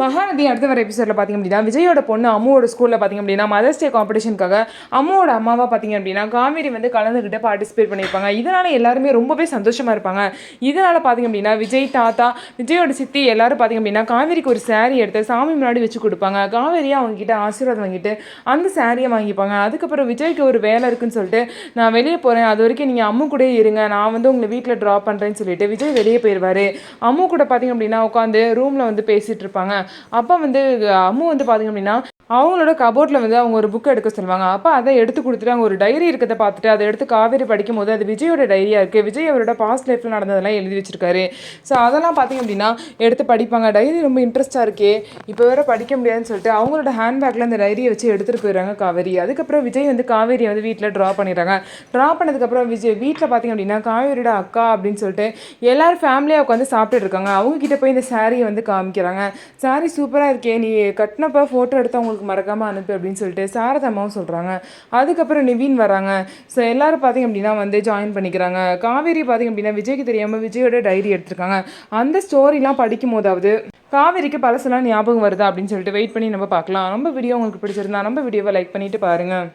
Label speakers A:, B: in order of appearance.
A: மகாநதி அடுத்த வர எபிசோடில் பார்த்திங்க அப்படின்னா விஜயோட பொண்ணு அம்முவோட ஸ்கூலில் பார்த்திங்க அப்படின்னா மதர்ஸ் டே காம்படிஷனுக்காக அம்முவோட அம்மாவாக பார்த்திங்க அப்படின்னா காவேரி வந்து கலந்துக்கிட்டு பார்ட்டிசிபேட் பண்ணியிருப்பாங்க. இதனால் எல்லாருமே ரொம்பவே சந்தோஷமாக இருப்பாங்க. இதனால் பார்த்திங்க அப்படின்னா விஜய் தாத்தா விஜயோட சித்தி எல்லாரும் பார்த்திங்க அப்படின்னா காவேரிக்கு ஒரு சாரீ எடுத்து சாமி முன்னாடி வச்சு கொடுப்பாங்க. காவேரியை அவங்ககிட்ட ஆசீர்வாதம் வாங்கிட்டு அந்த சாரியை வாங்கிப்பாங்க. அதுக்கப்புறம் விஜய்க்கு ஒரு வேலை இருக்குன்னு சொல்லிட்டு நான் வெளியே போகிறேன், அது வரைக்கும் நீங்கள் அம்மு கூட இருங்க, நான் வந்து உங்களை வீட்டில் ட்ராப் பண்ணுறேன்னு சொல்லிட்டு விஜய் வெளியே போயிடுவார். அம்மு கூட பார்த்திங்க அப்படின்னா உட்காந்து ரூமில் வந்து பேசிகிட்டு இருப்பாங்க. அப்போ வந்து அம்மு வந்து பார்த்திங்க அப்படின்னா அவங்களோட கபோர்டில் வந்து அவங்க ஒரு புக்கை எடுக்க சொல்லுவாங்க. அப்போ அதை எடுத்து கொடுத்துட்டு அங்கே ஒரு டைரி இருக்கிறத பார்த்துட்டு அதை எடுத்து காவேரி படிக்கும் போது அது விஜயோட டைரியாக இருக்குது. விஜய் அவரோட பாஸ்ட் லைஃப்பில் நடந்ததெல்லாம் எழுதி வச்சிருக்காரு. ஸோ அதெல்லாம் பார்த்திங்க அப்படின்னா எடுத்து படிப்பாங்க. டைரி ரொம்ப இன்ட்ரெஸ்ட்டாக இருக்கே, இப்போ வேறு படிக்க முடியாதுன்னு சொல்லிட்டு அவங்களோட ஹேண்ட்பேக்கில் அந்த டைரியை வச்சு எடுத்துகிட்டு போயிடுறாங்க காவேரி. அதுக்கப்புறம் விஜய் வந்து காவேரியை வந்து வீட்டில் ட்ரா பண்ணிடுறாங்க. ட்ரா பண்ணதுக்கப்புறம் விஜய் வீட்டில் பார்த்திங்க அப்படின்னா காவேரியோட அக்கா அப்படின்னு சொல்லிட்டு எல்லோரும் ஃபேமிலியாக உட்காந்து சாப்பிட்டுட்டு இருக்காங்க. அவங்கக்கிட்ட போய் இந்த சாரியை வந்து காமிக்கிறாங்க. சாரி சூப்பராக இருக்கே, நீ கட்டினப்போ ஃபோட்டோ எடுத்து அவங்களுக்கு மறக்காமல் அனுப்பு அப்படின்னு சொல்லிட்டு சாரதாமாவும் சொல்கிறாங்க. அதுக்கப்புறம் நிவின் வராங்க. ஸோ எல்லோரும் பார்த்திங்க அப்படின்னா வந்து ஜாயின் பண்ணிக்கிறாங்க. காவேரி பார்த்திங்க அப்படின்னா விஜய்க்கு தெரியாமல் விஜயோட டைரி எடுத்திருக்காங்க. அந்த ஸ்டோரிலாம் படிக்கும் போதாவது காவேரிக்கு பழசெல்லாம் ஞாபகம் வருதா அப்படின்னு சொல்லிட்டு வெயிட் பண்ணி நம்ம பார்க்கலாம். நம்ம வீடியோ உங்களுக்கு பிடிச்சிருந்தா நம்ம வீடியோவை லைக் பண்ணிவிட்டு பாருங்கள்.